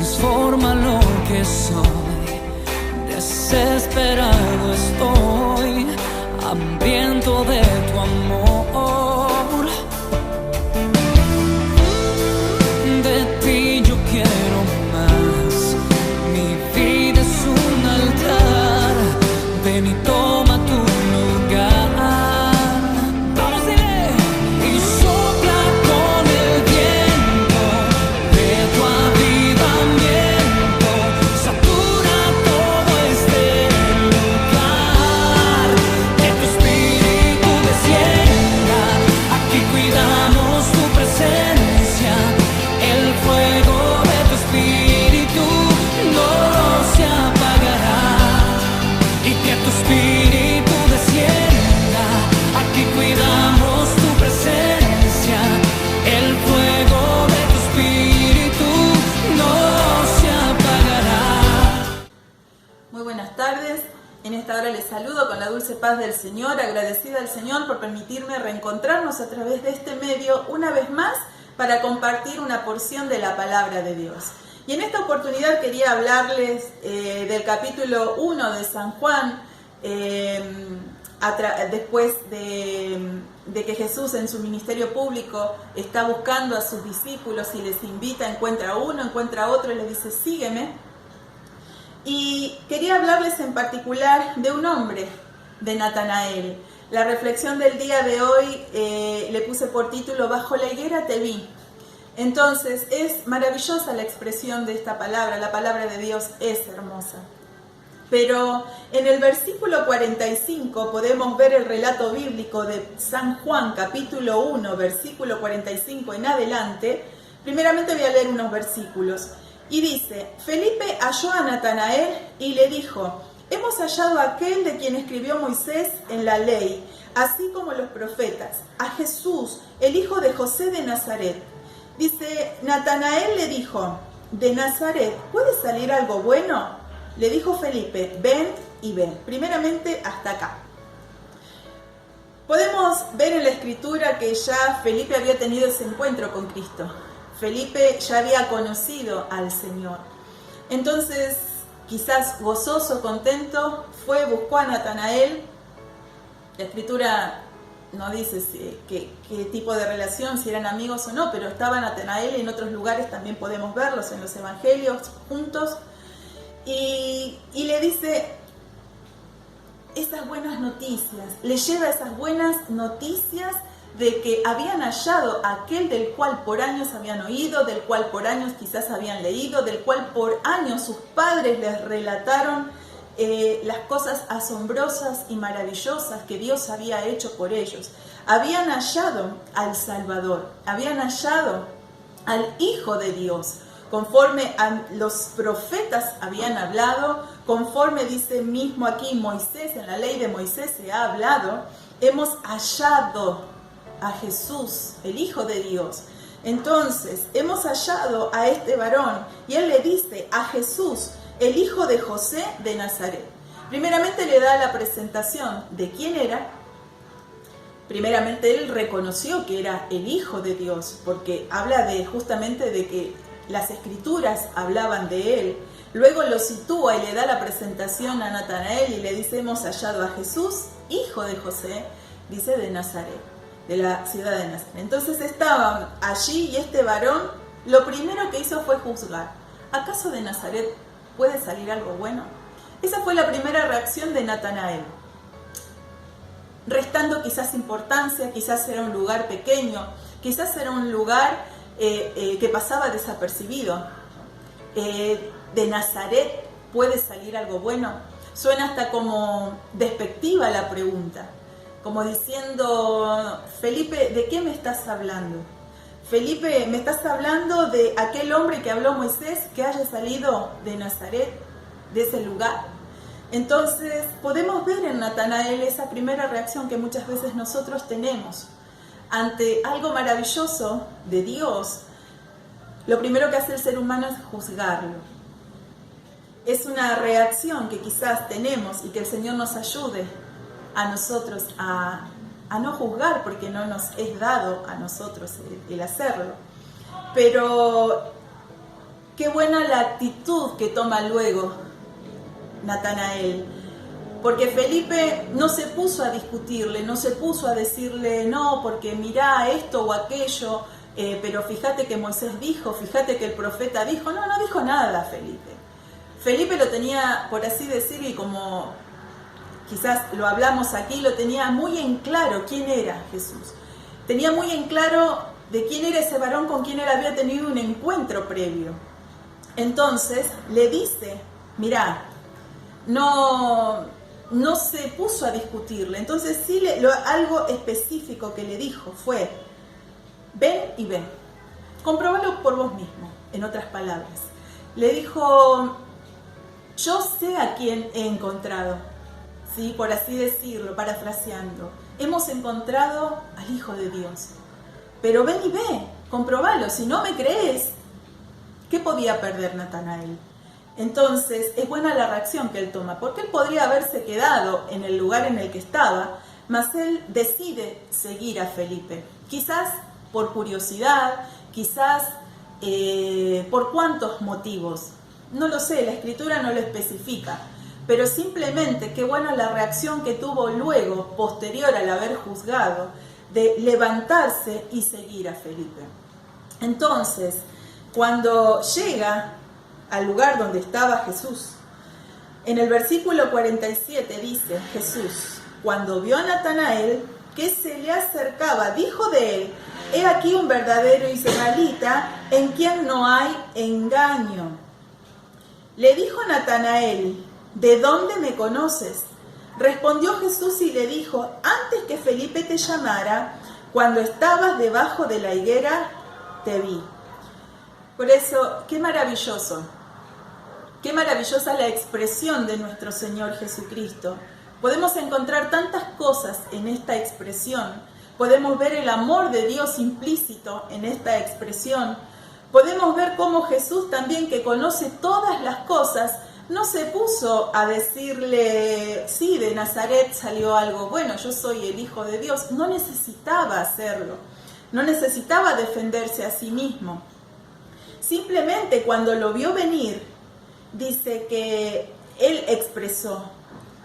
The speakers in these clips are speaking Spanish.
transforma lo que soy. Desesperado estoy, hambriento de tu amor. De ti yo quiero más, mi vida es un altar. Ven y toma tu lugar. Vamos, dile. Y sopla con el viento de tu avivamiento, satura todo este lugar. Que tu espíritu descienda, aquí cuidamos tu presencia. El fuego de tu espíritu no se apagará. Y que tu espíritu descienda, aquí cuidamos tu presencia. El fuego de tu espíritu no se apagará. Muy buenas tardes. En esta hora les saludo con la dulce paz del Señor, agradecida al Señor por permitirme reencontrarnos a través de este medio una vez más para compartir una porción de la palabra de Dios. Y en esta oportunidad quería hablarles del capítulo 1 de San Juan, después de que Jesús en su ministerio público está buscando a sus discípulos y les invita, encuentra a uno, encuentra a otro y les dice, sígueme. Y quería hablarles en particular de un hombre, de Natanael. La reflexión del día de hoy le puse por título, bajo la higuera te vi. Entonces es maravillosa la expresión de esta palabra, la palabra de Dios es hermosa. Pero en el versículo 45 podemos ver el relato bíblico de San Juan, capítulo 1, versículo 45 en adelante. Primeramente voy a leer unos versículos. Y dice, Felipe halló a Natanael y le dijo, hemos hallado a aquel de quien escribió Moisés en la ley, así como los profetas, a Jesús, el hijo de José de Nazaret. Dice, Natanael le dijo, ¿de Nazaret puede salir algo bueno? Le dijo Felipe, ven y ve. Primeramente hasta acá. Podemos ver en la escritura que ya Felipe había tenido ese encuentro con Cristo. Felipe ya había conocido al Señor. Entonces, quizás gozoso, contento, buscó a Natanael. La escritura no dice qué tipo de relación, si eran amigos o no, pero estaba Natanael y en otros lugares también podemos verlos en los evangelios juntos. Y le dice esas buenas noticias, le lleva esas buenas noticias de que habían hallado a aquel del cual por años habían oído, del cual por años quizás habían leído, del cual por años sus padres les relataron las cosas asombrosas y maravillosas que Dios había hecho por ellos. Habían hallado al Salvador, habían hallado al Hijo de Dios, conforme a los profetas habían hablado, conforme dice mismo aquí Moisés, en la ley de Moisés se ha hablado, hemos hallado a Jesús, el Hijo de Dios. Entonces, hemos hallado a este varón y él le dice a Jesús, el hijo de José de Nazaret. Primeramente le da la presentación de quién era. Primeramente él reconoció que era el Hijo de Dios, porque habla justamente de que las escrituras hablaban de él. Luego lo sitúa y le da la presentación a Natanael y le dice, hemos hallado a Jesús, hijo de José, dice de Nazaret, de la ciudad de Nazaret. Entonces estaban allí y este varón lo primero que hizo fue juzgar. ¿Acaso de Nazaret puede salir algo bueno? Esa fue la primera reacción de Natanael. Restando quizás importancia, quizás era un lugar pequeño, quizás era un lugar que pasaba desapercibido. ¿De Nazaret puede salir algo bueno? Suena hasta como despectiva la pregunta. Como diciendo, Felipe, ¿de qué me estás hablando? Felipe, ¿me estás hablando de aquel hombre que habló Moisés que haya salido de Nazaret, de ese lugar? Entonces, podemos ver en Natanael esa primera reacción que muchas veces nosotros tenemos. Ante algo maravilloso de Dios, lo primero que hace el ser humano es juzgarlo. Es una reacción que quizás tenemos y que el Señor nos ayude a nosotros a no juzgar, porque no nos es dado a nosotros el hacerlo. Pero qué buena la actitud que toma luego Natanael. Porque Felipe no se puso a discutirle, no se puso a decirle, no, porque mirá esto o aquello, pero fíjate que Moisés dijo, fíjate que el profeta dijo. No, no dijo nada Felipe. Felipe lo tenía, por así decirlo, y como quizás lo hablamos aquí, lo tenía muy en claro quién era Jesús. Tenía muy en claro de quién era ese varón con quien él había tenido un encuentro previo. Entonces le dice, mirá, no se puso a discutirle. Entonces sí, algo específico que le dijo fue, ven y ven, compróbalo por vos mismo, en otras palabras. Le dijo, yo sé a quién he encontrado, ¿sí? Por así decirlo, parafraseando. Hemos encontrado al Hijo de Dios. Pero ven y ve, comprobalo. Si no me crees, ¿qué podía perder Natanael? Entonces, es buena la reacción que él toma, porque él podría haberse quedado en el lugar en el que estaba, mas él decide seguir a Felipe. Quizás por curiosidad, quizás por cuántos motivos. No lo sé, la Escritura no lo especifica, pero simplemente qué buena la reacción que tuvo luego, posterior al haber juzgado, de levantarse y seguir a Felipe. Entonces, cuando llega al lugar donde estaba Jesús, en el versículo 47 dice, Jesús, cuando vio a Natanael que se le acercaba, dijo de él, he aquí un verdadero israelita en quien no hay engaño. Le dijo Natanael, ¿de dónde me conoces? Respondió Jesús y le dijo, antes que Felipe te llamara, cuando estabas debajo de la higuera, te vi. Por eso, qué maravillosa la expresión de nuestro Señor Jesucristo. Podemos encontrar tantas cosas en esta expresión. Podemos ver el amor de Dios implícito en esta expresión. Podemos ver cómo Jesús también, que conoce todas las cosas, no se puso a decirle, sí, de Nazaret salió algo bueno, yo soy el Hijo de Dios. No necesitaba hacerlo, no necesitaba defenderse a sí mismo. Simplemente cuando lo vio venir, dice que él expresó,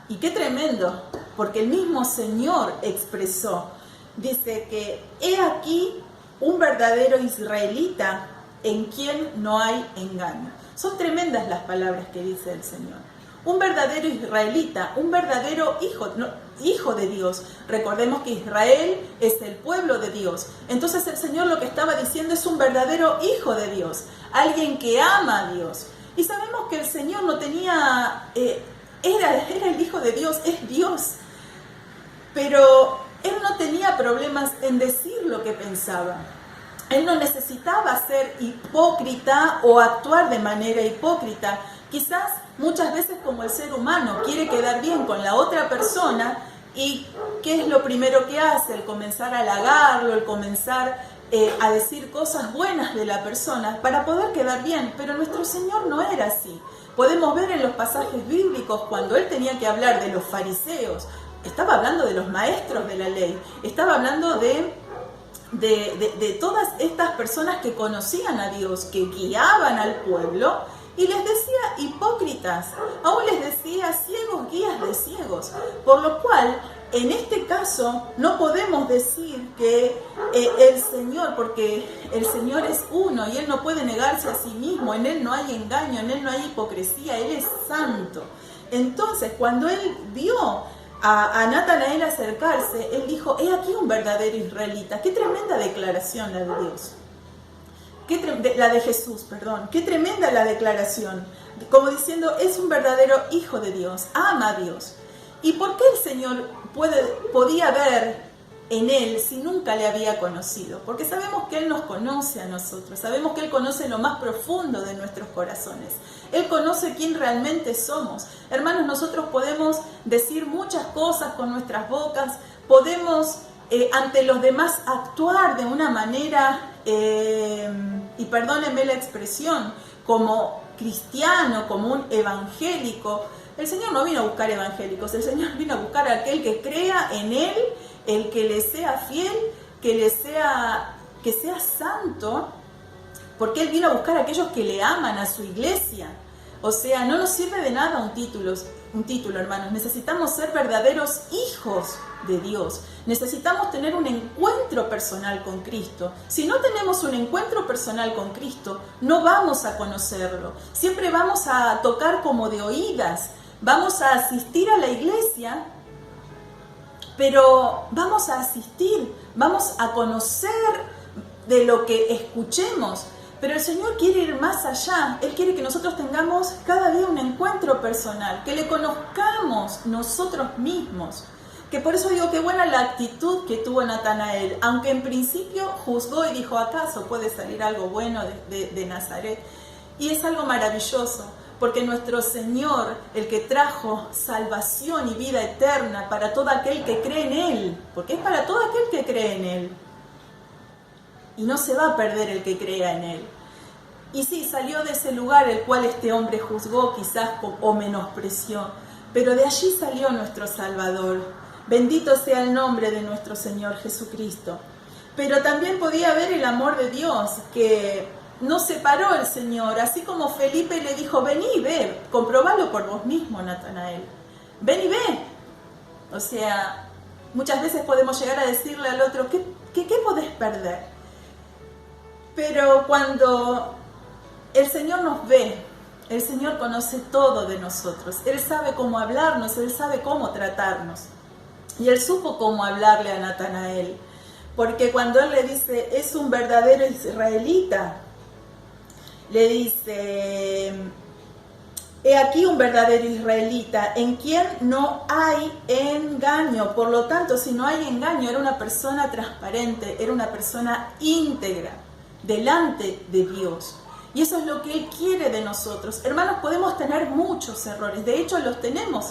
y qué tremendo, porque el mismo Señor expresó, dice que he aquí un verdadero israelita en quien no hay engaño. Son tremendas las palabras que dice el Señor. Un verdadero israelita, un verdadero hijo de Dios. Recordemos que Israel es el pueblo de Dios. Entonces el Señor lo que estaba diciendo es un verdadero hijo de Dios, alguien que ama a Dios. Y sabemos que el Señor no tenía, era el Hijo de Dios, es Dios, pero Él no tenía problemas en decir lo que pensaba. Él no necesitaba ser hipócrita o actuar de manera hipócrita. Quizás muchas veces, como el ser humano quiere quedar bien con la otra persona, y ¿qué es lo primero que hace? El comenzar a halagarlo, el comenzar a decir cosas buenas de la persona para poder quedar bien. Pero nuestro Señor no era así. Podemos ver en los pasajes bíblicos cuando Él tenía que hablar de los fariseos, estaba hablando de los maestros de la ley, estaba hablando de todas estas personas que conocían a Dios, que guiaban al pueblo, y les decía hipócritas, aún les decía ciegos guías de ciegos, por lo cual en este caso no podemos decir que el Señor, porque el Señor es uno y Él no puede negarse a sí mismo, en Él no hay engaño, en Él no hay hipocresía, Él es santo. Entonces cuando Él vio a Natanael acercarse, Él dijo, he aquí un verdadero israelita. Qué tremenda declaración la de Dios. La de Jesús, perdón. Qué tremenda la declaración. Como diciendo, es un verdadero hijo de Dios, ama a Dios. ¿Y por qué el Señor podía ver en Él si nunca le había conocido? Porque sabemos que Él nos conoce a nosotros, sabemos que Él conoce lo más profundo de nuestros corazones. Él conoce quién realmente somos. Hermanos, nosotros podemos decir muchas cosas con nuestras bocas, podemos ante los demás actuar de una manera, y perdónenme la expresión, como cristiano, como un evangélico. El Señor no vino a buscar evangélicos, el Señor vino a buscar a aquel que crea en Él, el que le sea fiel, que sea santo, porque Él vino a buscar a aquellos que le aman, a su iglesia. O sea, no nos sirve de nada un título, hermanos. Necesitamos ser verdaderos hijos de Dios. Necesitamos tener un encuentro personal con Cristo. Si no tenemos un encuentro personal con Cristo, no vamos a conocerlo. Siempre vamos a tocar como de oídas. Vamos a asistir a la iglesia, pero vamos a asistir, vamos a conocer de lo que escuchemos. Pero el Señor quiere ir más allá. Él quiere que nosotros tengamos cada día un encuentro personal, que le conozcamos nosotros mismos. Que por eso digo que buena la actitud que tuvo Natanael, aunque en principio juzgó y dijo, ¿acaso puede salir algo bueno de Nazaret? Y es algo maravilloso, porque nuestro Señor, el que trajo salvación y vida eterna para todo aquel que cree en Él, porque es para todo aquel que cree en Él, y no se va a perder el que crea en Él. Y sí, salió de ese lugar el cual este hombre juzgó quizás o menospreció, pero de allí salió nuestro Salvador. Bendito sea el nombre de nuestro Señor Jesucristo. Pero también podía haber el amor de Dios, que no separó el Señor, así como Felipe le dijo, vení y ve, comprobalo por vos mismo, Natanael. Ven y ve. O sea, muchas veces podemos llegar a decirle al otro, ¿qué podés perder? Pero cuando el Señor nos ve, el Señor conoce todo de nosotros. Él sabe cómo hablarnos, Él sabe cómo tratarnos. Y Él supo cómo hablarle a Natanael. Porque cuando Él le dice, es un verdadero israelita, le dice, he aquí un verdadero israelita, en quien no hay engaño. Por lo tanto, si no hay engaño, era una persona transparente, era una persona íntegra delante de Dios. Y eso es lo que Él quiere de nosotros. Hermanos, podemos tener muchos errores, de hecho los tenemos,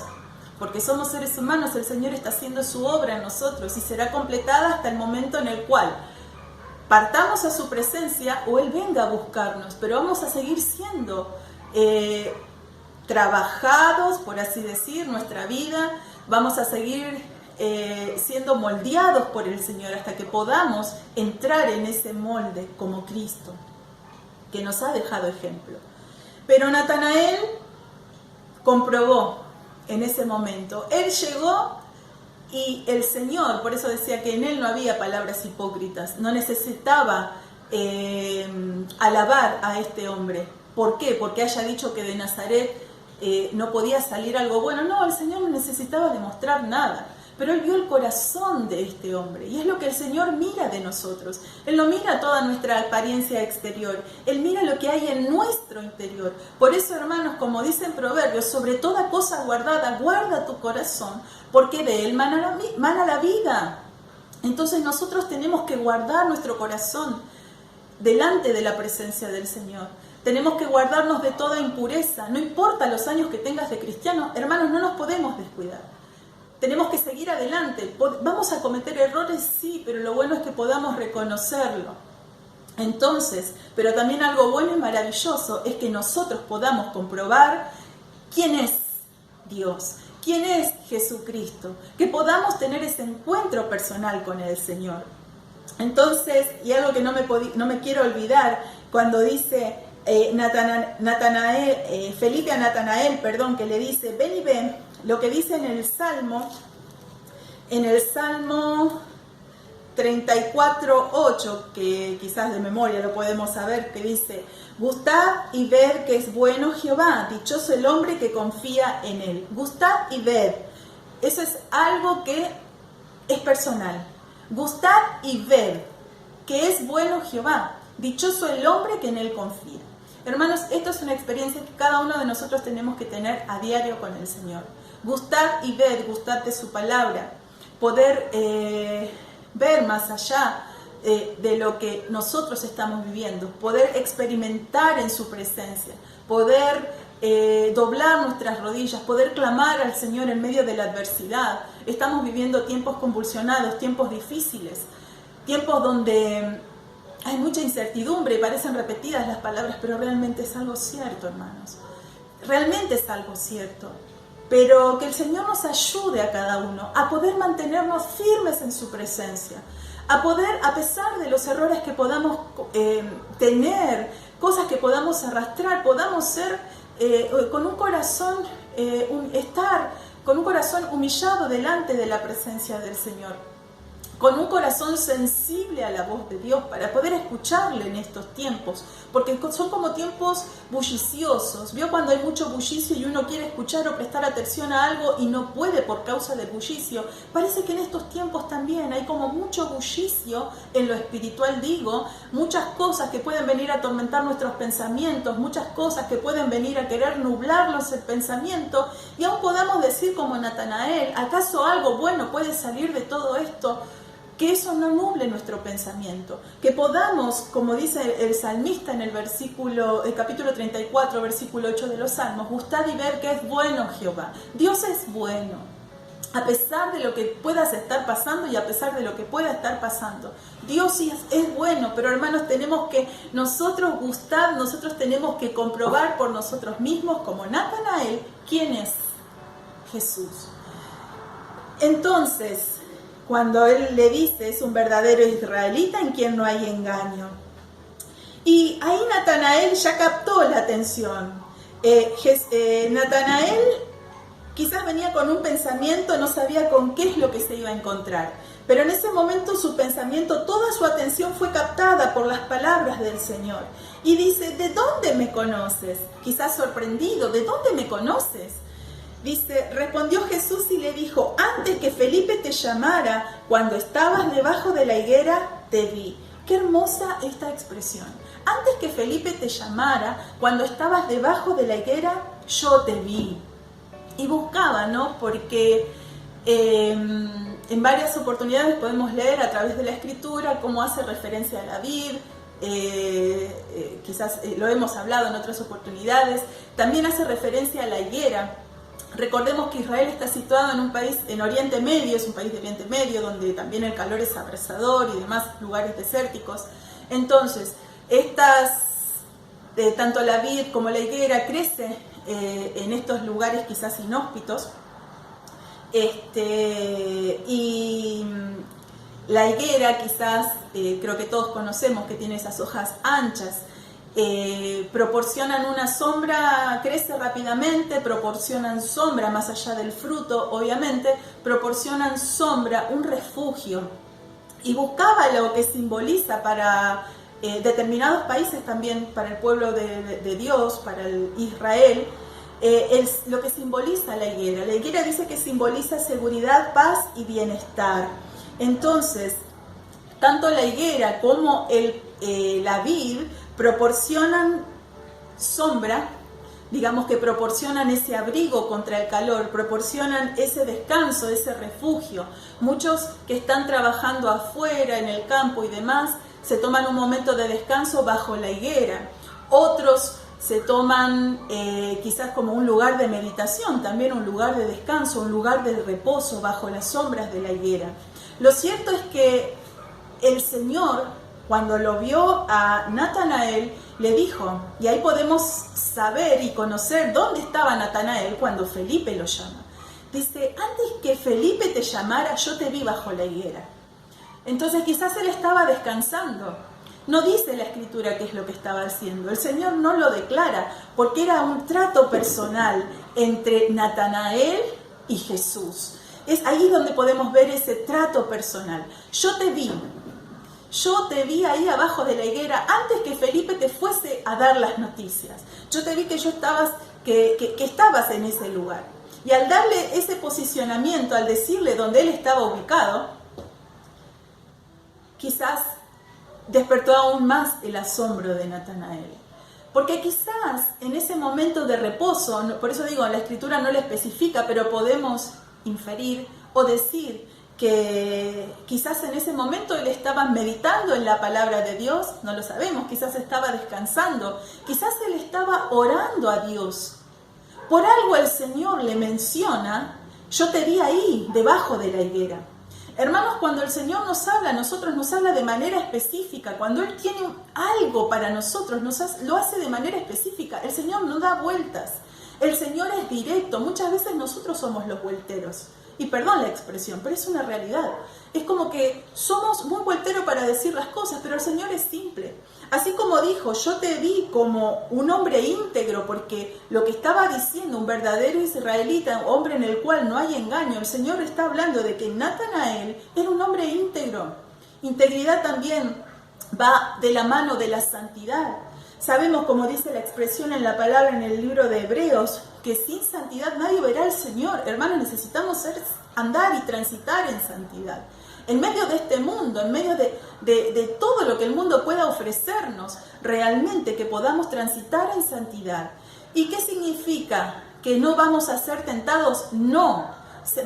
porque somos seres humanos. El Señor está haciendo su obra en nosotros y será completada hasta el momento en el cual partamos a su presencia o Él venga a buscarnos, pero vamos a seguir siendo trabajados, por así decir, nuestra vida, vamos a seguir siendo moldeados por el Señor hasta que podamos entrar en ese molde como Cristo, que nos ha dejado ejemplo. Pero Natanael comprobó en ese momento, él llegó y el Señor, por eso decía que en él no había palabras hipócritas, no necesitaba alabar a este hombre. ¿Por qué? Porque haya dicho que de Nazaret no podía salir algo bueno. No, el Señor no necesitaba demostrar nada. Pero Él vio el corazón de este hombre, y es lo que el Señor mira de nosotros. Él no mira toda nuestra apariencia exterior, Él mira lo que hay en nuestro interior. Por eso, hermanos, como dicen Proverbios, sobre toda cosa guardada, guarda tu corazón, porque de él mana la vida. Entonces nosotros tenemos que guardar nuestro corazón delante de la presencia del Señor. Tenemos que guardarnos de toda impureza. No importa los años que tengas de cristiano, hermanos, no nos podemos descuidar. Tenemos que seguir adelante. Vamos a cometer errores, sí, pero lo bueno es que podamos reconocerlo. Entonces, pero también algo bueno y maravilloso es que nosotros podamos comprobar quién es Dios, quién es Jesucristo, que podamos tener ese encuentro personal con el Señor. Entonces, y algo que no me quiero olvidar, cuando dice Felipe a Natanael, que le dice, ven y ven, lo que dice en el Salmo 34:8, que quizás de memoria lo podemos saber, que dice, gustad y ved que es bueno Jehová, dichoso el hombre que confía en él. Gustad y ved, eso es algo que es personal. Gustad y ved que es bueno Jehová, dichoso el hombre que en él confía. Hermanos, esto es una experiencia que cada uno de nosotros tenemos que tener a diario con el Señor. Gustar y ver, gustar de su palabra, poder ver más allá de lo que nosotros estamos viviendo, poder experimentar en su presencia, poder doblar nuestras rodillas, poder clamar al Señor en medio de la adversidad. Estamos viviendo tiempos convulsionados, tiempos difíciles, tiempos donde hay mucha incertidumbre y parecen repetidas las palabras, pero realmente es algo cierto, hermanos. Realmente es algo cierto. Pero que el Señor nos ayude a cada uno a poder mantenernos firmes en su presencia, a poder, a pesar de los errores que podamos tener, cosas que podamos arrastrar, podamos ser con un corazón, estar con un corazón humillado delante de la presencia del Señor, con un corazón sensible a la voz de Dios para poder escucharle en estos tiempos, porque son como tiempos bulliciosos. ¿Vio cuando hay mucho bullicio y uno quiere escuchar o prestar atención a algo y no puede por causa del bullicio? Parece que en estos tiempos también hay como mucho bullicio en lo espiritual, digo, muchas cosas que pueden venir a atormentar nuestros pensamientos, muchas cosas que pueden venir a querer nublarnos el pensamiento, y aún podamos decir como Natanael, ¿acaso algo bueno puede salir de todo esto? Que eso no nuble nuestro pensamiento, que podamos, como dice el salmista en el capítulo 34, versículo 8 de los Salmos, gustad y ver que es bueno Jehová. Dios es bueno, a pesar de lo que puedas estar pasando y a pesar de lo que pueda estar pasando. Dios es bueno, pero hermanos, tenemos que nosotros gustar, nosotros tenemos que comprobar por nosotros mismos, como Natanael, quién es Jesús. Entonces, cuando él le dice, es un verdadero israelita en quien no hay engaño. Y ahí Natanael ya captó la atención. Natanael quizás venía con un pensamiento, no sabía con qué es lo que se iba a encontrar. Pero en ese momento su pensamiento, toda su atención fue captada por las palabras del Señor. Y dice, ¿de dónde me conoces? Quizás sorprendido, ¿de dónde me conoces? Dice, respondió Jesús y le dijo, antes que Felipe te llamara, cuando estabas debajo de la higuera, te vi. Qué hermosa esta expresión. Antes que Felipe te llamara, cuando estabas debajo de la higuera, yo te vi. Y buscaba, ¿no? Porque en varias oportunidades podemos leer a través de la Escritura cómo hace referencia a la vid. Quizás lo hemos hablado en otras oportunidades. También hace referencia a la higuera. Recordemos que Israel está situado en un país en Oriente Medio, es un país de Oriente Medio donde también el calor es abrasador y demás lugares desérticos. Entonces, tanto la vid como la higuera crece en estos lugares quizás inhóspitos. Y la higuera quizás, creo que todos conocemos que tiene esas hojas anchas, proporcionan una sombra, crece rápidamente, proporcionan sombra más allá del fruto, obviamente, proporcionan sombra, un refugio. Y buscaba lo que simboliza para determinados países también, para el pueblo de Dios, para el Israel, lo que simboliza la higuera. La higuera dice que simboliza seguridad, paz y bienestar. Entonces, tanto la higuera como la vid proporcionan sombra, digamos que proporcionan ese abrigo contra el calor, proporcionan ese descanso, ese refugio. Muchos que están trabajando afuera, en el campo y demás, se toman un momento de descanso bajo la higuera. Otros se toman quizás como un lugar de meditación, también un lugar de descanso, un lugar de reposo bajo las sombras de la higuera. Lo cierto es que el Señor, cuando lo vio a Natanael, le dijo, y ahí podemos saber y conocer dónde estaba Natanael cuando Felipe lo llama. Dice, antes que Felipe te llamara, yo te vi bajo la higuera. Entonces quizás él estaba descansando. No dice la Escritura qué es lo que estaba haciendo. El Señor no lo declara, porque era un trato personal entre Natanael y Jesús. Es ahí donde podemos ver ese trato personal. Yo te vi ahí abajo de la higuera antes que Felipe te fuese a dar las noticias. Yo te vi que estabas en ese lugar. Y al darle ese posicionamiento, al decirle dónde él estaba ubicado, quizás despertó aún más el asombro de Natanael. Porque quizás en ese momento de reposo, por eso digo, la Escritura no lo especifica, pero podemos inferir o decir que quizás en ese momento él estaba meditando en la palabra de Dios, no lo sabemos, quizás estaba descansando, quizás él estaba orando a Dios. Por algo el Señor le menciona, yo te vi ahí, debajo de la higuera. Hermanos, cuando el Señor nos habla, a nosotros nos habla de manera específica. Cuando Él tiene algo para nosotros, lo hace de manera específica. El Señor no da vueltas. El Señor es directo. Muchas veces nosotros somos los vuelteros. Y perdón la expresión, pero es una realidad. Es como que somos muy volteros para decir las cosas, pero el Señor es simple. Así como dijo, yo te vi como un hombre íntegro, porque lo que estaba diciendo un verdadero israelita, un hombre en el cual no hay engaño, el Señor está hablando de que Natanael era un hombre íntegro. Integridad también va de la mano de la santidad. Sabemos, como dice la expresión en la palabra en el libro de Hebreos, que sin santidad nadie verá al Señor. Hermanos, necesitamos andar y transitar en santidad. En medio de este mundo, en medio de todo lo que el mundo pueda ofrecernos, realmente que podamos transitar en santidad. ¿Y qué significa? ¿Que no vamos a ser tentados? No,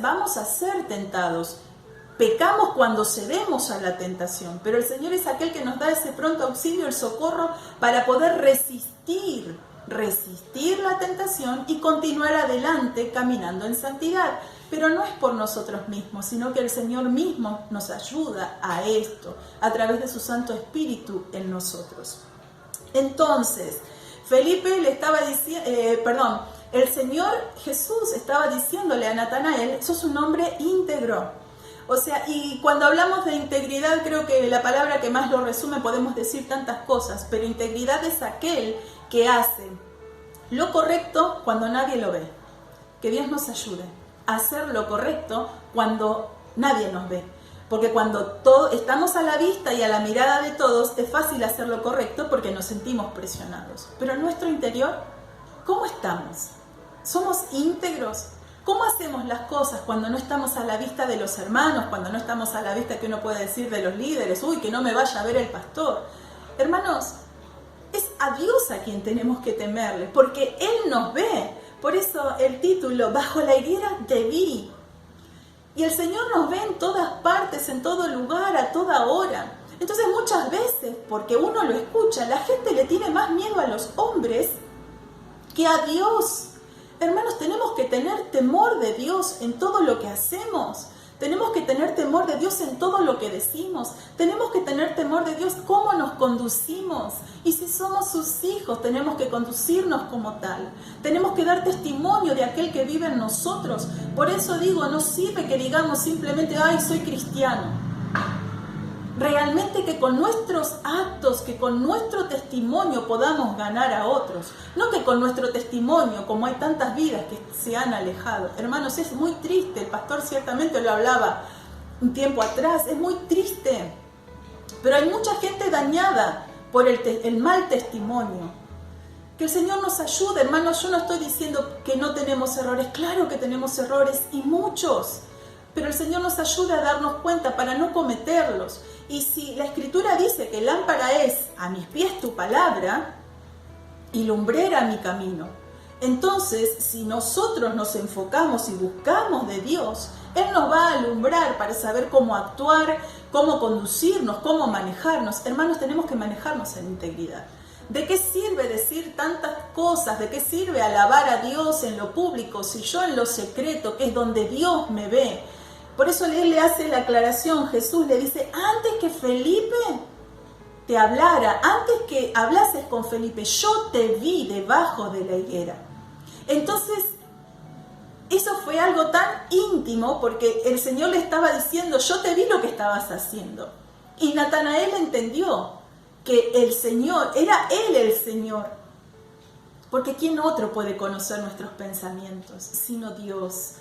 vamos a ser tentados. Pecamos cuando cedemos a la tentación, pero el Señor es aquel que nos da ese pronto auxilio, el socorro, para poder resistir la tentación y continuar adelante caminando en santidad. Pero no es por nosotros mismos, sino que el Señor mismo nos ayuda a esto, a través de su Santo Espíritu en nosotros. Entonces, Felipe le estaba diciendo, el Señor Jesús estaba diciéndole a Natanael, sos un hombre íntegro. O sea, y cuando hablamos de integridad, creo que la palabra que más lo resume, podemos decir tantas cosas, pero integridad es aquel que hace lo correcto cuando nadie lo ve. Que Dios nos ayude a hacer lo correcto cuando nadie nos ve. Porque cuando estamos a la vista y a la mirada de todos, es fácil hacer lo correcto porque nos sentimos presionados. Pero en nuestro interior, ¿cómo estamos? ¿Somos íntegros? ¿Cómo hacemos las cosas cuando no estamos a la vista de los hermanos, cuando no estamos a la vista, que uno puede decir, de los líderes? Uy, que no me vaya a ver el pastor. Hermanos, es a Dios a quien tenemos que temerle, porque Él nos ve. Por eso el título, Bajo la higuera te vi. Y el Señor nos ve en todas partes, en todo lugar, a toda hora. Entonces muchas veces, porque uno lo escucha, la gente le tiene más miedo a los hombres que a Dios. Hermanos, tenemos que tener temor de Dios en todo lo que hacemos. Tenemos que tener temor de Dios en todo lo que decimos. Tenemos que tener temor de Dios cómo nos conducimos. Y si somos sus hijos, tenemos que conducirnos como tal. Tenemos que dar testimonio de aquel que vive en nosotros. Por eso digo, no sirve que digamos simplemente, ay, soy cristiano. Realmente que con nuestros actos, que con nuestro testimonio podamos ganar a otros. No que con nuestro testimonio, como hay tantas vidas que se han alejado. Hermanos, es muy triste. El pastor ciertamente lo hablaba un tiempo atrás. Es muy triste. Pero hay mucha gente dañada por el mal testimonio. Que el Señor nos ayude, hermanos. Yo no estoy diciendo que no tenemos errores. Claro que tenemos errores y muchos. Pero el Señor nos ayuda a darnos cuenta para no cometerlos. Y si la Escritura dice que lámpara es a mis pies tu palabra y lumbrera mi camino, entonces si nosotros nos enfocamos y buscamos de Dios, Él nos va a alumbrar para saber cómo actuar, cómo conducirnos, cómo manejarnos. Hermanos, tenemos que manejarnos en integridad. ¿De qué sirve decir tantas cosas? ¿De qué sirve alabar a Dios en lo público si yo en lo secreto, que es donde Dios me ve? Por eso Él le hace la aclaración. Jesús le dice, antes que Felipe te hablara, antes que hablases con Felipe, yo te vi debajo de la higuera. Entonces, eso fue algo tan íntimo porque el Señor le estaba diciendo, yo te vi lo que estabas haciendo. Y Natanael entendió que el Señor, era Él el Señor. Porque ¿quién otro puede conocer nuestros pensamientos sino Dios?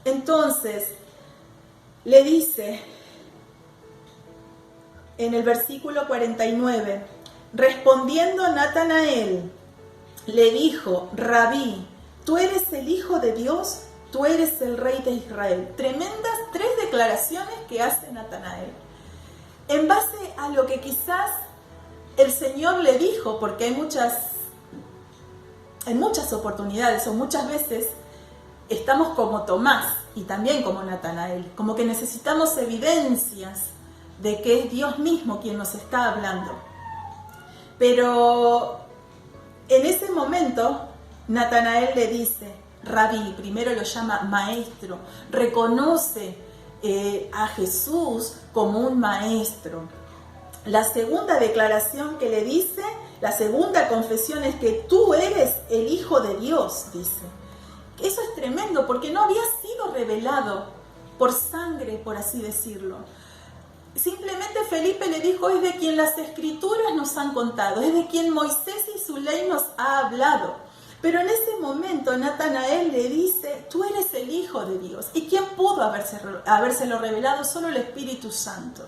Entonces, le dice en el versículo 49, respondiendo Natanael, le dijo, Rabí, ¿tú eres el Hijo de Dios? ¿Tú eres el Rey de Israel? Tremendas 3 declaraciones que hace Natanael. En base a lo que quizás el Señor le dijo, porque en muchas oportunidades o muchas veces estamos como Tomás y también como Natanael, como que necesitamos evidencias de que es Dios mismo quien nos está hablando. Pero en ese momento Natanael le dice, Rabí, primero lo llama maestro, reconoce a Jesús como un maestro. La segunda declaración que le dice, la segunda confesión es que tú eres el Hijo de Dios, dice. Eso es tremendo porque no había sido revelado por sangre, por así decirlo. Simplemente Felipe le dijo, es de quien las escrituras nos han contado, es de quien Moisés y su ley nos ha hablado. Pero en ese momento Natanael le dice, tú eres el Hijo de Dios. ¿Y quién pudo habérselo revelado? Solo el Espíritu Santo.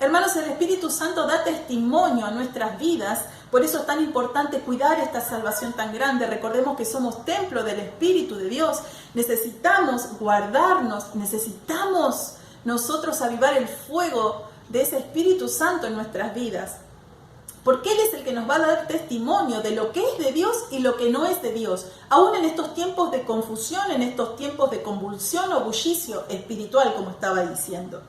Hermanos, el Espíritu Santo da testimonio a nuestras vidas, por eso es tan importante cuidar esta salvación tan grande. Recordemos que somos templo del Espíritu de Dios, necesitamos guardarnos, necesitamos nosotros avivar el fuego de ese Espíritu Santo en nuestras vidas. Porque Él es el que nos va a dar testimonio de lo que es de Dios y lo que no es de Dios. Aún en estos tiempos de confusión, en estos tiempos de convulsión o bullicio espiritual, como estaba diciendo.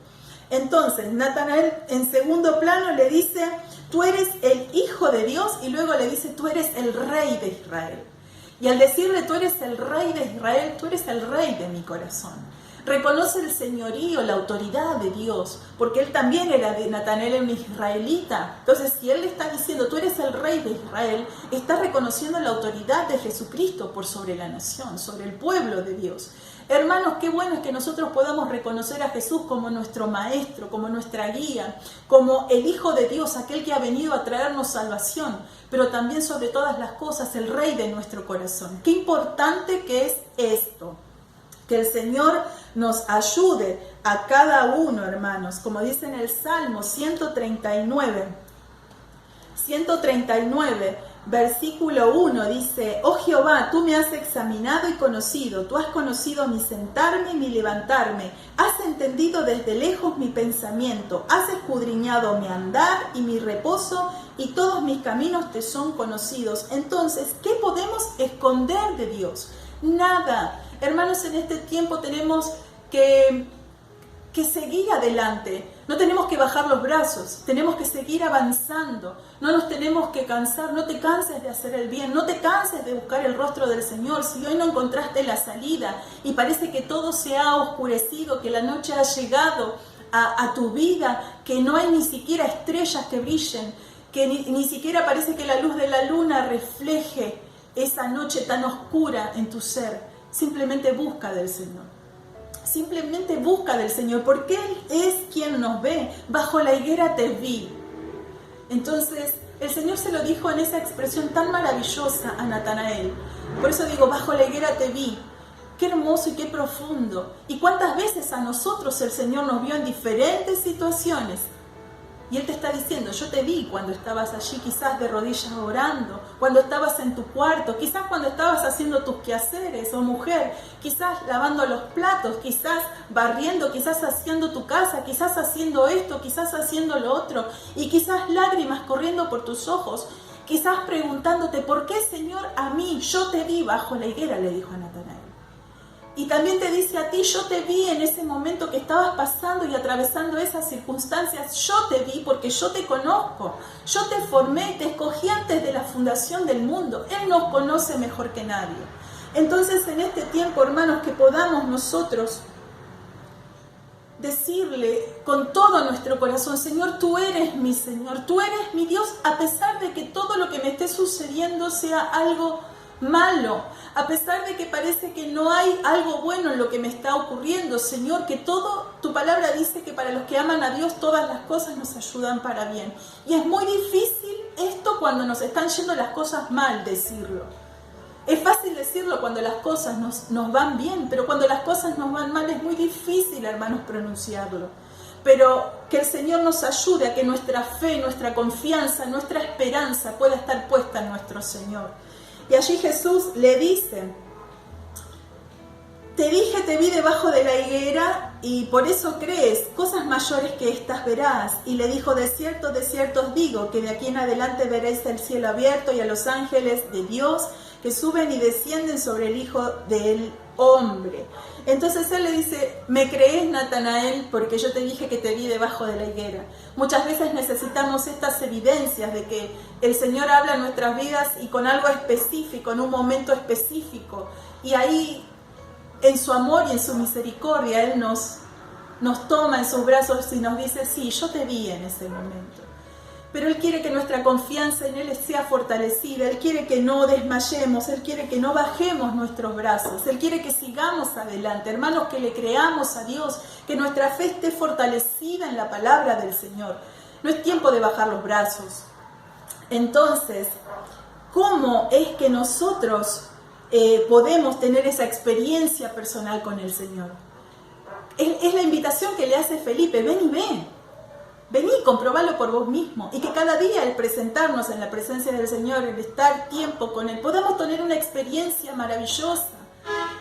Entonces, Natanael en segundo plano le dice, tú eres el Hijo de Dios, y luego le dice, tú eres el Rey de Israel. Y al decirle, tú eres el Rey de Israel, tú eres el Rey de mi corazón. Reconoce el señorío, la autoridad de Dios, porque él también era de Natanael, un israelita. Entonces, si él le está diciendo, tú eres el Rey de Israel, está reconociendo la autoridad de Jesucristo por sobre la nación, sobre el pueblo de Dios. Hermanos, qué bueno es que nosotros podamos reconocer a Jesús como nuestro Maestro, como nuestra guía, como el Hijo de Dios, aquel que ha venido a traernos salvación, pero también sobre todas las cosas, el Rey de nuestro corazón. Qué importante que es esto. Que el Señor nos ayude a cada uno, hermanos, como dice en el Salmo 139, versículo 1, dice, oh Jehová, tú me has examinado y conocido, tú has conocido mi sentarme y mi levantarme, has entendido desde lejos mi pensamiento, has escudriñado mi andar y mi reposo, y todos mis caminos te son conocidos. Entonces, ¿qué podemos esconder de Dios? Nada. Hermanos, en este tiempo tenemos que seguir adelante, no tenemos que bajar los brazos, tenemos que seguir avanzando, no nos tenemos que cansar, no te canses de hacer el bien, no te canses de buscar el rostro del Señor. Si hoy no encontraste la salida y parece que todo se ha oscurecido, que la noche ha llegado a tu vida, que no hay ni siquiera estrellas que brillen, que ni siquiera parece que la luz de la luna refleje esa noche tan oscura en tu ser, simplemente busca del Señor. Simplemente busca del Señor, porque Él es quien nos ve. Bajo la higuera te vi. Entonces, el Señor se lo dijo en esa expresión tan maravillosa a Natanael. Por eso digo, bajo la higuera te vi. Qué hermoso y qué profundo. Y cuántas veces a nosotros el Señor nos vio en diferentes situaciones. Y Él te está diciendo, yo te vi cuando estabas allí, quizás de rodillas orando, cuando estabas en tu cuarto, quizás cuando estabas haciendo tus quehaceres, o mujer, quizás lavando los platos, quizás barriendo, quizás haciendo tu casa, quizás haciendo esto, quizás haciendo lo otro, y quizás lágrimas corriendo por tus ojos, quizás preguntándote, ¿por qué, Señor, a mí? Yo te vi bajo la higuera, le dijo a Natanael. Y también te dice a ti, yo te vi en ese momento que estabas pasando y atravesando esas circunstancias. Yo te vi porque yo te conozco. Yo te formé, te escogí antes de la fundación del mundo. Él nos conoce mejor que nadie. Entonces, en este tiempo, hermanos, que podamos nosotros decirle con todo nuestro corazón, Señor, tú eres mi Señor, tú eres mi Dios, a pesar de que todo lo que me esté sucediendo sea algo malo, a pesar de que parece que no hay algo bueno en lo que me está ocurriendo, Señor, que todo, tu palabra dice que para los que aman a Dios todas las cosas nos ayudan para bien. Y es muy difícil esto cuando nos están yendo las cosas mal, decirlo. Es fácil decirlo cuando las cosas nos van bien, pero cuando las cosas nos van mal es muy difícil, hermanos, pronunciarlo. Pero que el Señor nos ayude a que nuestra fe, nuestra confianza, nuestra esperanza pueda estar puesta en nuestro Señor. Y allí Jesús le dice, te dije, te vi debajo de la higuera y por eso crees, cosas mayores que estas verás. Y le dijo, de cierto os digo, que de aquí en adelante veréis el cielo abierto y a los ángeles de Dios que suben y descienden sobre el Hijo del Hombre. Entonces él le dice, ¿me crees, Natanael? Porque yo te dije que te vi debajo de la higuera. Muchas veces necesitamos estas evidencias de que el Señor habla en nuestras vidas y con algo específico, en un momento específico. Y ahí, en su amor y en su misericordia, Él nos toma en sus brazos y nos dice, sí, yo te vi en ese momento. pero Él quiere que nuestra confianza en Él sea fortalecida. Él quiere que no desmayemos, Él quiere que no bajemos nuestros brazos, Él quiere que sigamos adelante, hermanos, que le creamos a Dios, que nuestra fe esté fortalecida en la palabra del Señor. No es tiempo de bajar los brazos. Entonces, ¿cómo es que nosotros podemos tener esa experiencia personal con el Señor? Es la invitación que le hace Felipe: ven y ven. Vení, comprobalo por vos mismo, y que cada día el presentarnos en la presencia del Señor, el estar tiempo con Él, podamos tener una experiencia maravillosa,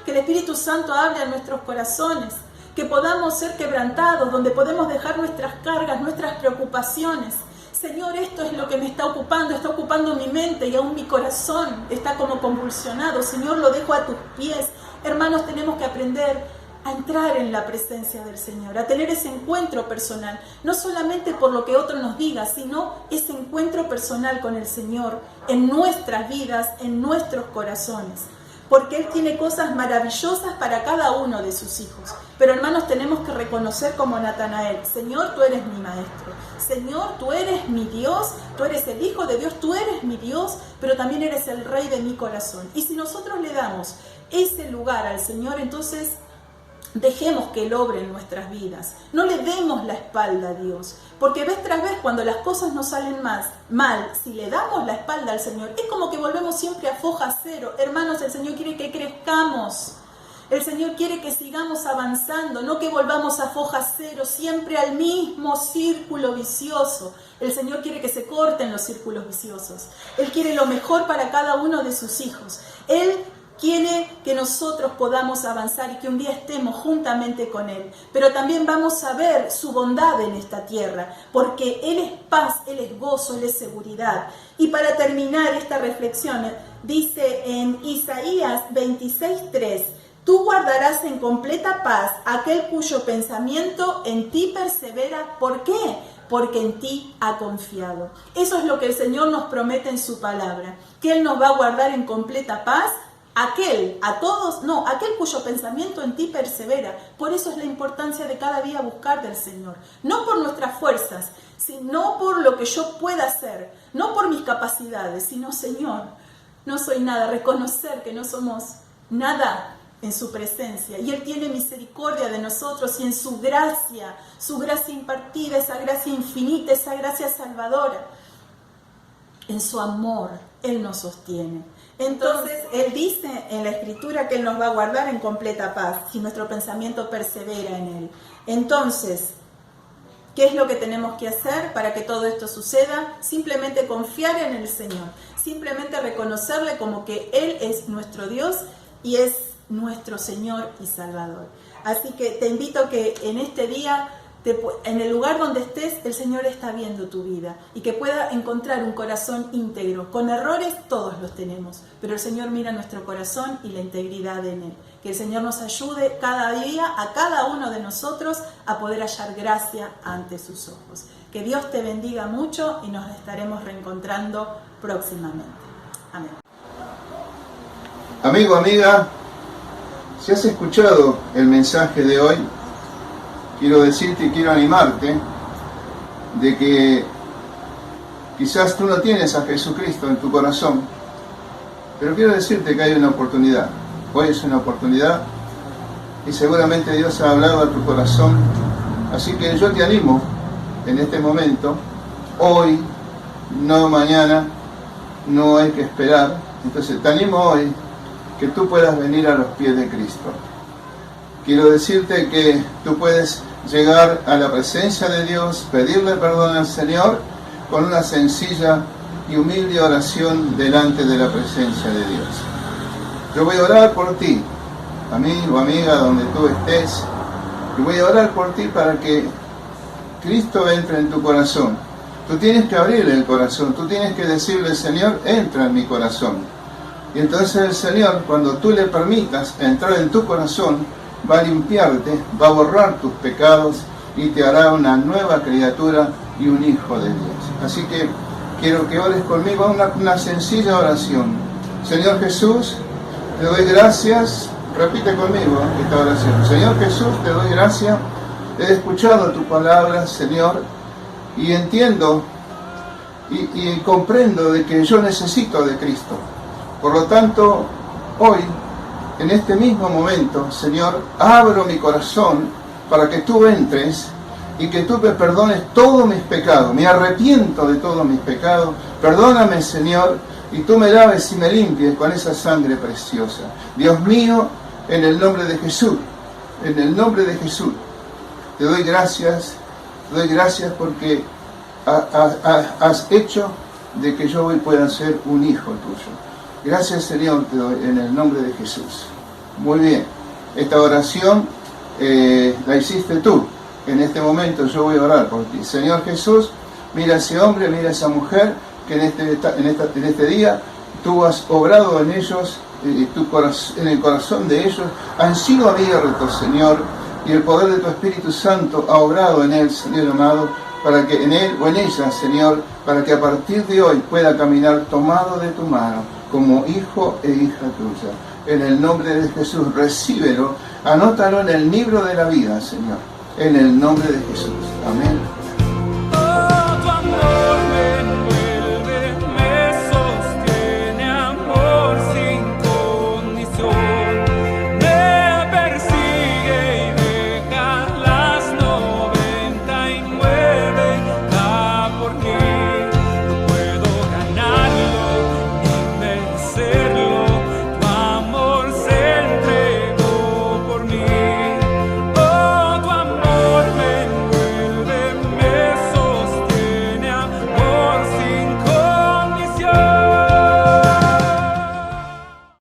que el Espíritu Santo hable a nuestros corazones, que podamos ser quebrantados, donde podemos dejar nuestras cargas, nuestras preocupaciones. Señor, esto es lo que me está ocupando mi mente y aún mi corazón está como convulsionado. Señor, lo dejo a tus pies. Hermanos, tenemos que aprender a entrar en la presencia del Señor, a tener ese encuentro personal, no solamente por lo que otro nos diga, sino ese encuentro personal con el Señor en nuestras vidas, en nuestros corazones, porque Él tiene cosas maravillosas para cada uno de sus hijos. Pero hermanos, tenemos que reconocer como Natanael: Señor, tú eres mi maestro, Señor, tú eres mi Dios, tú eres el Hijo de Dios, tú eres mi Dios, pero también eres el Rey de mi corazón. Y si nosotros le damos ese lugar al Señor, entonces dejemos que Él obre en nuestras vidas. No le demos la espalda a Dios, porque vez tras vez, cuando las cosas nos salen mal, si le damos la espalda al Señor, es como que volvemos siempre a foja cero. Hermanos, el Señor quiere que crezcamos. El Señor quiere que sigamos avanzando, no que volvamos a foja cero, siempre al mismo círculo vicioso. El Señor quiere que se corten los círculos viciosos. Él quiere lo mejor para cada uno de sus hijos. Él quiere que nosotros podamos avanzar y que un día estemos juntamente con Él. Pero también vamos a ver su bondad en esta tierra, porque Él es paz, Él es gozo, Él es seguridad. Y para terminar esta reflexión, dice en Isaías 26:3: tú guardarás en completa paz aquel cuyo pensamiento en ti persevera. ¿Por qué? Porque en ti ha confiado. Eso es lo que el Señor nos promete en su palabra, que Él nos va a guardar en completa paz. Aquel cuyo pensamiento en ti persevera. Por eso es la importancia de cada día buscar del Señor. No por nuestras fuerzas, sino por lo que yo pueda hacer. No por mis capacidades, sino: Señor, no soy nada. Reconocer que no somos nada en su presencia. Y Él tiene misericordia de nosotros, y en su gracia impartida, esa gracia infinita, esa gracia salvadora, en su amor, Él nos sostiene. Entonces, Él dice en la Escritura que Él nos va a guardar en completa paz si nuestro pensamiento persevera en Él. Entonces, ¿qué es lo que tenemos que hacer para que todo esto suceda? Simplemente confiar en el Señor, simplemente reconocerle como que Él es nuestro Dios y es nuestro Señor y Salvador. Así que te invito a que en este día, en el lugar donde estés, el Señor está viendo tu vida y que pueda encontrar un corazón íntegro. Con errores todos los tenemos, pero el Señor mira nuestro corazón y la integridad en Él. Que el Señor nos ayude cada día a cada uno de nosotros a poder hallar gracia ante sus ojos. Que Dios te bendiga mucho y nos estaremos reencontrando próximamente. Amén. Amigo, amiga, si has escuchado el mensaje de hoy, quiero decirte y quiero animarte de que quizás tú no tienes a Jesucristo en tu corazón, pero quiero decirte que hay una oportunidad. Hoy es una oportunidad y seguramente Dios ha hablado a tu corazón. Así que yo te animo en este momento, hoy, no mañana, no hay que esperar. Entonces te animo hoy que tú puedas venir a los pies de Cristo. Quiero decirte que tú puedes llegar a la presencia de Dios, pedirle perdón al Señor con una sencilla y humilde oración delante de la presencia de Dios. Yo voy a orar por ti, amigo, amiga, donde tú estés, y voy a orar por ti para que Cristo entre en tu corazón. Tú tienes que abrirle el corazón, tú tienes que decirle: Señor, entra en mi corazón. Y entonces el Señor, cuando tú le permitas entrar en tu corazón, va a limpiarte, va a borrar tus pecados y te hará una nueva criatura y un hijo de Dios. Así que quiero que ores conmigo una sencilla oración. Señor Jesús, te doy gracias. Repite conmigo esta oración. Señor Jesús, te doy gracias. He escuchado tu palabra, Señor, y entiendo y comprendo de que yo necesito de Cristo. Por lo tanto, hoy, en este mismo momento, Señor, abro mi corazón para que tú entres y que tú me perdones todos mis pecados. Me arrepiento de todos mis pecados. Perdóname, Señor, y tú me laves y me limpies con esa sangre preciosa. Dios mío, en el nombre de Jesús, en el nombre de Jesús, te doy gracias porque has hecho de que yo hoy pueda ser un hijo tuyo. Gracias, Señor, te doy en el nombre de Jesús. Muy bien, esta oración la hiciste tú. En este momento yo voy a orar por ti. Señor Jesús, mira a ese hombre, mira a esa mujer que en este día tú has obrado en ellos, en el corazón de ellos, han sido abiertos, Señor, y el poder de tu Espíritu Santo ha obrado en él, Señor amado, para que en él o en ella, Señor, para que a partir de hoy pueda caminar tomado de tu mano, como hijo e hija tuya. En el nombre de Jesús, recíbelo, anótalo en el libro de la vida, Señor. En el nombre de Jesús. Amén.